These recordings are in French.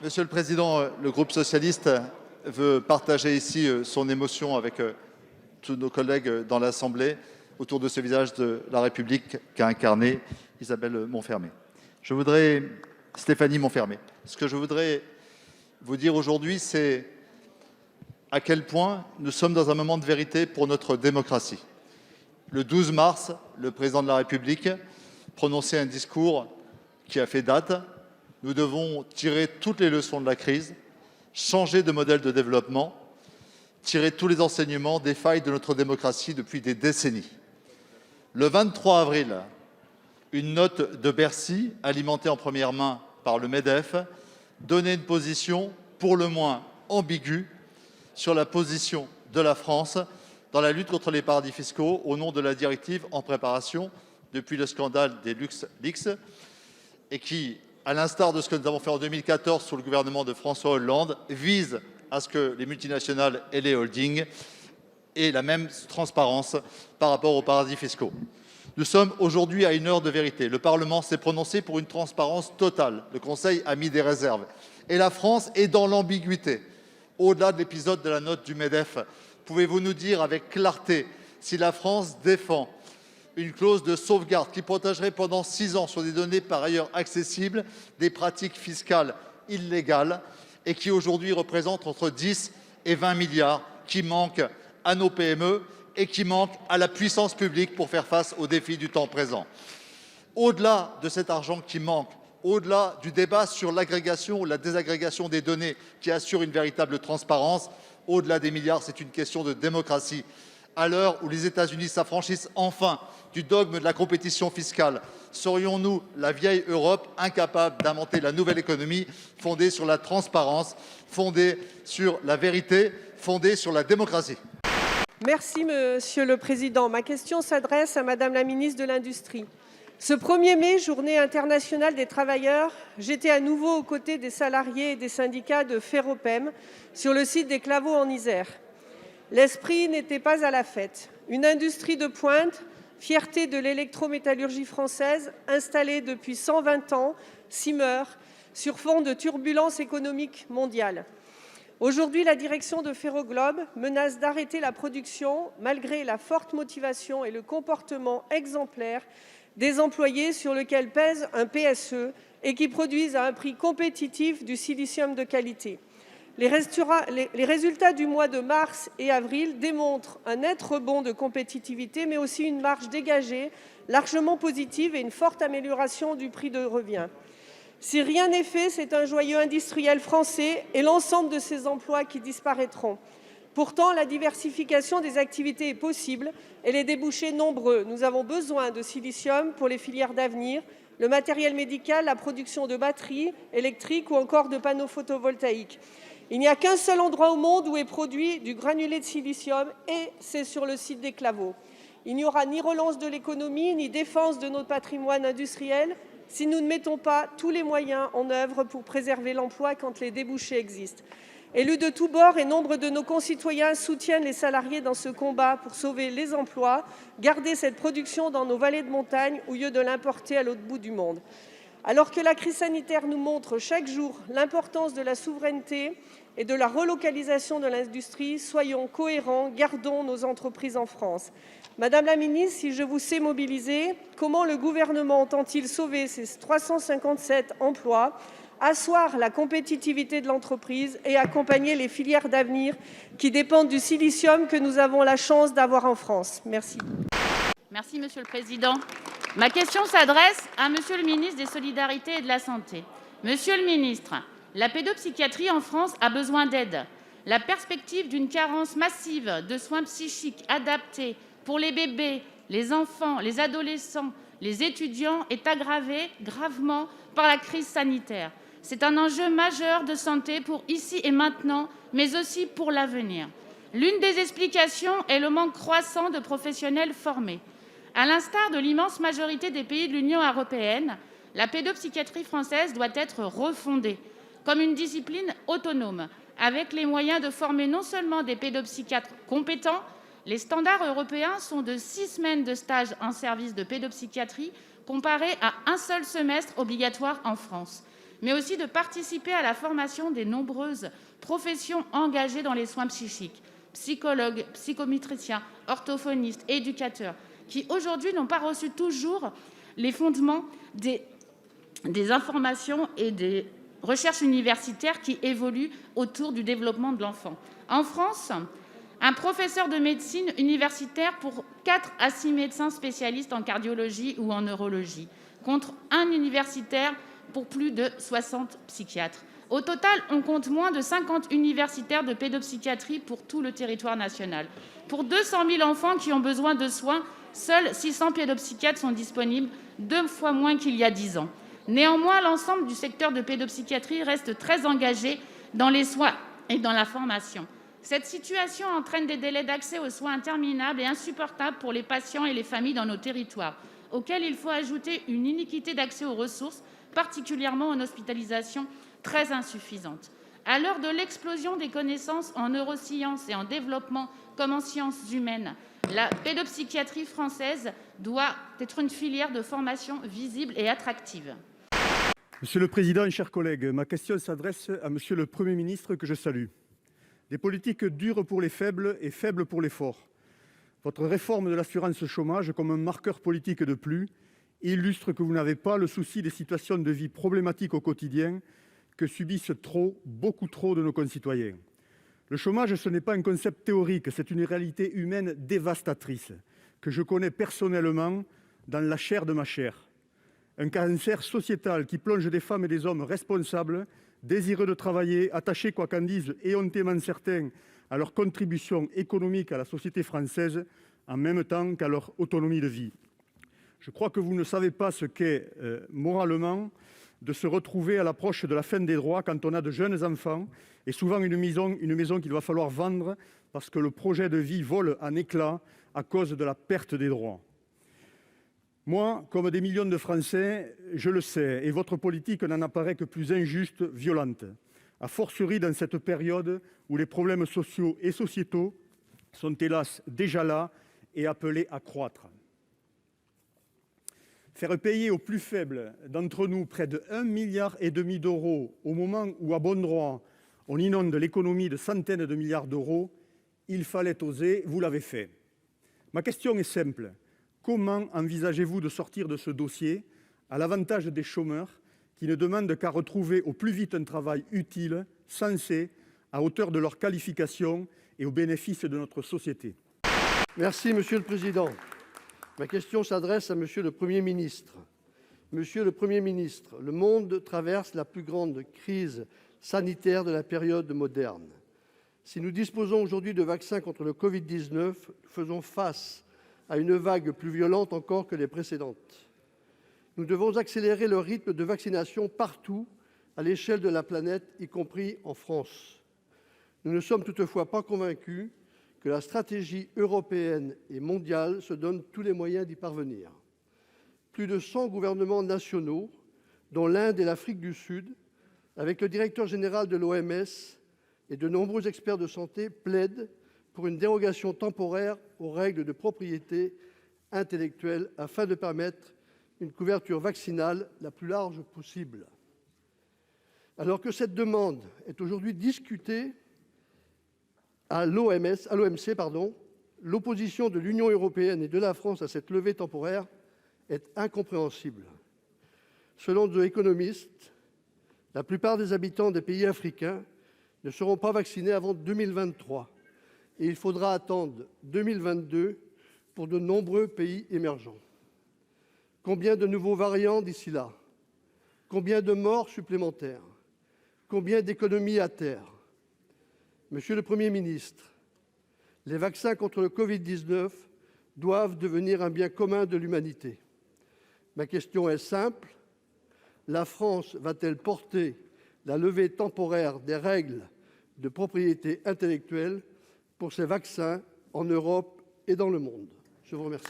Monsieur le Président, le groupe socialiste veut partager ici son émotion avec tous nos collègues dans l'Assemblée autour de ce visage de la République qu'a incarné Isabelle Montfermé. Stéphanie Montfermé. Ce que je voudrais vous dire aujourd'hui, c'est à quel point nous sommes dans un moment de vérité pour notre démocratie. Le 12 mars, le président de la République prononçait un discours qui a fait date. Nous devons tirer toutes les leçons de la crise, changer de modèle de développement, tirer tous les enseignements des failles de notre démocratie depuis des décennies. Le 23 avril, une note de Bercy, alimentée en première main par le MEDEF, donnait une position pour le moins ambiguë sur la position de la France dans la lutte contre les paradis fiscaux au nom de la directive en préparation depuis le scandale des LuxLeaks et qui, à l'instar de ce que nous avons fait en 2014 sous le gouvernement de François Hollande, vise à ce que les multinationales et les holdings aient la même transparence par rapport aux paradis fiscaux. Nous sommes aujourd'hui à une heure de vérité. Le Parlement s'est prononcé pour une transparence totale. Le Conseil a mis des réserves. Et la France est dans l'ambiguïté. Au-delà de l'épisode de la note du MEDEF, pouvez-vous nous dire avec clarté si la France défend une clause de sauvegarde qui protégerait pendant 6 ans sur des données par ailleurs accessibles des pratiques fiscales illégales et qui aujourd'hui représentent entre 10 et 20 milliards qui manquent à nos PME et qui manquent à la puissance publique pour faire face aux défis du temps présent. Au-delà de cet argent qui manque, au-delà du débat sur l'agrégation ou la désagrégation des données qui assure une véritable transparence, au-delà des milliards, c'est une question de démocratie. À l'heure où les États-Unis s'affranchissent enfin du dogme de la compétition fiscale, serions-nous, la vieille Europe, incapables d'inventer la nouvelle économie fondée sur la transparence, fondée sur la vérité, fondée sur la démocratie? Merci, Monsieur le Président. Ma question s'adresse à Madame la ministre de l'Industrie. Ce 1er mai, Journée internationale des travailleurs, j'étais à nouveau aux côtés des salariés et des syndicats de Ferropem sur le site des Claveaux en Isère. L'esprit n'était pas à la fête. Une industrie de pointe, fierté de l'électrométallurgie française, installée depuis 120 ans, s'y meurt sur fond de turbulences économiques mondiales. Aujourd'hui, la direction de Ferroglobe menace d'arrêter la production malgré la forte motivation et le comportement exemplaire des employés sur lesquels pèse un PSE et qui produisent à un prix compétitif du silicium de qualité. Les résultats du mois de mars et avril démontrent un net rebond de compétitivité, mais aussi une marge dégagée largement positive et une forte amélioration du prix de revient. Si rien n'est fait, c'est un joyau industriel français et l'ensemble de ces emplois qui disparaîtront. Pourtant, la diversification des activités est possible et les débouchés nombreux. Nous avons besoin de silicium pour les filières d'avenir, le matériel médical, la production de batteries électriques ou encore de panneaux photovoltaïques. Il n'y a qu'un seul endroit au monde où est produit du granulé de silicium et c'est sur le site des Claveaux. Il n'y aura ni relance de l'économie, ni défense de notre patrimoine industriel si nous ne mettons pas tous les moyens en œuvre pour préserver l'emploi quand les débouchés existent. Élus de tous bords et nombre de nos concitoyens soutiennent les salariés dans ce combat pour sauver les emplois, garder cette production dans nos vallées de montagne au lieu de l'importer à l'autre bout du monde. Alors que la crise sanitaire nous montre chaque jour l'importance de la souveraineté et de la relocalisation de l'industrie, soyons cohérents, gardons nos entreprises en France. Madame la ministre, si je vous sais mobilisée, comment le gouvernement entend-il sauver ces 357 emplois, asseoir la compétitivité de l'entreprise et accompagner les filières d'avenir qui dépendent du silicium que nous avons la chance d'avoir en France? Merci. Merci, Monsieur le Président. Ma question s'adresse à Monsieur le ministre des Solidarités et de la Santé. Monsieur le ministre, la pédopsychiatrie en France a besoin d'aide. La perspective d'une carence massive de soins psychiques adaptés pour les bébés, les enfants, les adolescents, les étudiants est aggravée gravement par la crise sanitaire. C'est un enjeu majeur de santé pour ici et maintenant, mais aussi pour l'avenir. L'une des explications est le manque croissant de professionnels formés. À l'instar de l'immense majorité des pays de l'Union européenne, la pédopsychiatrie française doit être refondée comme une discipline autonome, avec les moyens de former non seulement des pédopsychiatres compétents. Les standards européens sont de 6 semaines de stage en service de pédopsychiatrie comparé à un seul semestre obligatoire en France. mais aussi de participer à la formation des nombreuses professions engagées dans les soins psychiques, psychologues, psychométriciens, orthophonistes, éducateurs, qui aujourd'hui n'ont pas reçu toujours les fondements des informations et des recherches universitaires qui évoluent autour du développement de l'enfant. En France, un professeur de médecine universitaire pour 4 à 6 médecins spécialistes en cardiologie ou en neurologie, contre un universitaire pour plus de 60 psychiatres. Au total, on compte moins de 50 universitaires de pédopsychiatrie pour tout le territoire national. Pour 200 000 enfants qui ont besoin de soins, seuls 600 pédopsychiatres sont disponibles, 2 fois moins qu'il y a 10 ans. Néanmoins, l'ensemble du secteur de pédopsychiatrie reste très engagé dans les soins et dans la formation. Cette situation entraîne des délais d'accès aux soins interminables et insupportables pour les patients et les familles dans nos territoires, auxquels il faut ajouter une iniquité d'accès aux ressources, particulièrement en hospitalisation, très insuffisante. À l'heure de l'explosion des connaissances en neurosciences et en développement comme en sciences humaines, la pédopsychiatrie française doit être une filière de formation visible et attractive. Monsieur le président, chers collègues, ma question s'adresse à monsieur le Premier ministre que je salue. Des politiques dures pour les faibles et faibles pour les forts. Votre réforme de l'assurance chômage, comme un marqueur politique de plus, illustre que vous n'avez pas le souci des situations de vie problématiques au quotidien que subissent beaucoup trop de nos concitoyens. Le chômage, ce n'est pas un concept théorique, c'est une réalité humaine dévastatrice que je connais personnellement dans la chair de ma chair. Un cancer sociétal qui plonge des femmes et des hommes responsables, désireux de travailler, attachés, quoi qu'en disent éhontément certains, à leur contribution économique à la société française, en même temps qu'à leur autonomie de vie. Je crois que vous ne savez pas ce qu'est moralement de se retrouver à l'approche de la fin des droits quand on a de jeunes enfants et souvent une maison qu'il va falloir vendre parce que le projet de vie vole en éclats à cause de la perte des droits. Moi, comme des millions de Français, je le sais, et votre politique n'en apparaît que plus injuste, violente, a fortiori dans cette période où les problèmes sociaux et sociétaux sont hélas déjà là et appelés à croître. Faire payer aux plus faibles d'entre nous près de 1,5 milliard d'euros au moment où, à bon droit, on inonde l'économie de centaines de milliards d'euros, il fallait oser, vous l'avez fait. Ma question est simple. Comment envisagez-vous de sortir de ce dossier à l'avantage des chômeurs qui ne demandent qu'à retrouver au plus vite un travail utile, sensé, à hauteur de leur qualification et au bénéfice de notre société? Merci, Monsieur le Président. Ma question s'adresse à Monsieur le Premier ministre. Monsieur le Premier ministre, le monde traverse la plus grande crise sanitaire de la période moderne. Si nous disposons aujourd'hui de vaccins contre le Covid-19, nous faisons face à une vague plus violente encore que les précédentes. Nous devons accélérer le rythme de vaccination partout à l'échelle de la planète, y compris en France. Nous ne sommes toutefois pas convaincus que la stratégie européenne et mondiale se donne tous les moyens d'y parvenir. Plus de 100 gouvernements nationaux, dont l'Inde et l'Afrique du Sud, avec le directeur général de l'OMS et de nombreux experts de santé, plaident pour une dérogation temporaire aux règles de propriété intellectuelle afin de permettre une couverture vaccinale la plus large possible. Alors que cette demande est aujourd'hui discutée à l'OMC, l'opposition de l'Union européenne et de la France à cette levée temporaire est incompréhensible. Selon The Economist, la plupart des habitants des pays africains ne seront pas vaccinés avant 2023 et il faudra attendre 2022 pour de nombreux pays émergents. Combien de nouveaux variants d'ici là? Combien de morts supplémentaires? Combien d'économies à terre? Monsieur le Premier ministre, les vaccins contre le Covid-19 doivent devenir un bien commun de l'humanité. Ma question est simple. La France va-t-elle porter la levée temporaire des règles de propriété intellectuelle pour ces vaccins en Europe et dans le monde? Je vous remercie.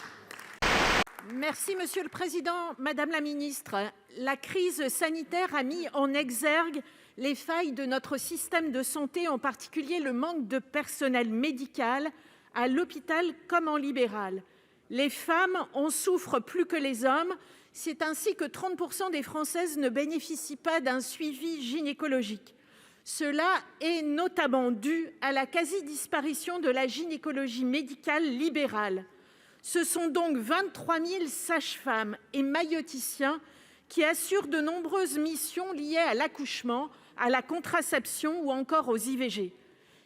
Merci, Monsieur le Président. Madame la ministre, la crise sanitaire a mis en exergue les failles de notre système de santé, en particulier le manque de personnel médical à l'hôpital comme en libéral. Les femmes en souffrent plus que les hommes C'est ainsi que 30 % des Françaises ne bénéficient pas d'un suivi gynécologique. Cela est notamment dû à la quasi-disparition de la gynécologie médicale libérale. Ce sont donc 23 000 sages-femmes et maïeuticiens qui assurent de nombreuses missions liées à l'accouchement, à la contraception ou encore aux IVG.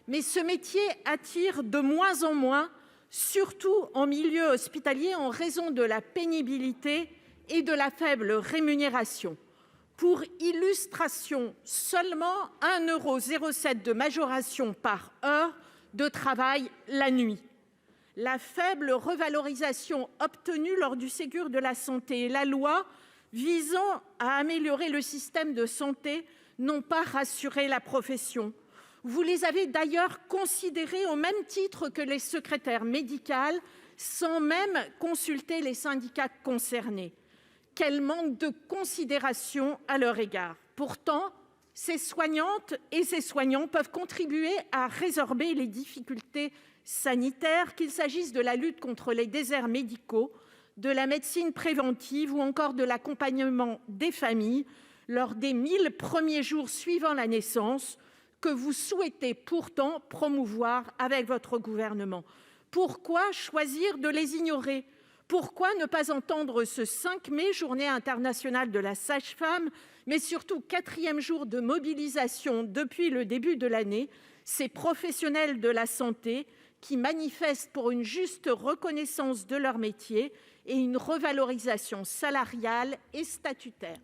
Mais ce métier attire de moins en moins, surtout en milieu hospitalier, en raison de la pénibilité et de la faible rémunération. Pour illustration, seulement 1,07 € de majoration par heure de travail la nuit. La faible revalorisation obtenue lors du Ségur de la santé et la loi visant à améliorer le système de santé n'ont pas rassuré la profession. Vous les avez d'ailleurs considérés au même titre que les secrétaires médicales, sans même consulter les syndicats concernés. Quel manque de considération à leur égard. Pourtant, ces soignantes et ces soignants peuvent contribuer à résorber les difficultés sanitaires, qu'il s'agisse de la lutte contre les déserts médicaux, de la médecine préventive ou encore de l'accompagnement des familles lors des 1000 premiers jours suivant la naissance, que vous souhaitez pourtant promouvoir avec votre gouvernement. Pourquoi choisir de les ignorer ? Pourquoi ne pas entendre ce 5 mai, journée internationale de la sage-femme, mais surtout 4e jour de mobilisation depuis le début de l'année, ces professionnels de la santé qui manifestent pour une juste reconnaissance de leur métier et une revalorisation salariale et statutaire ?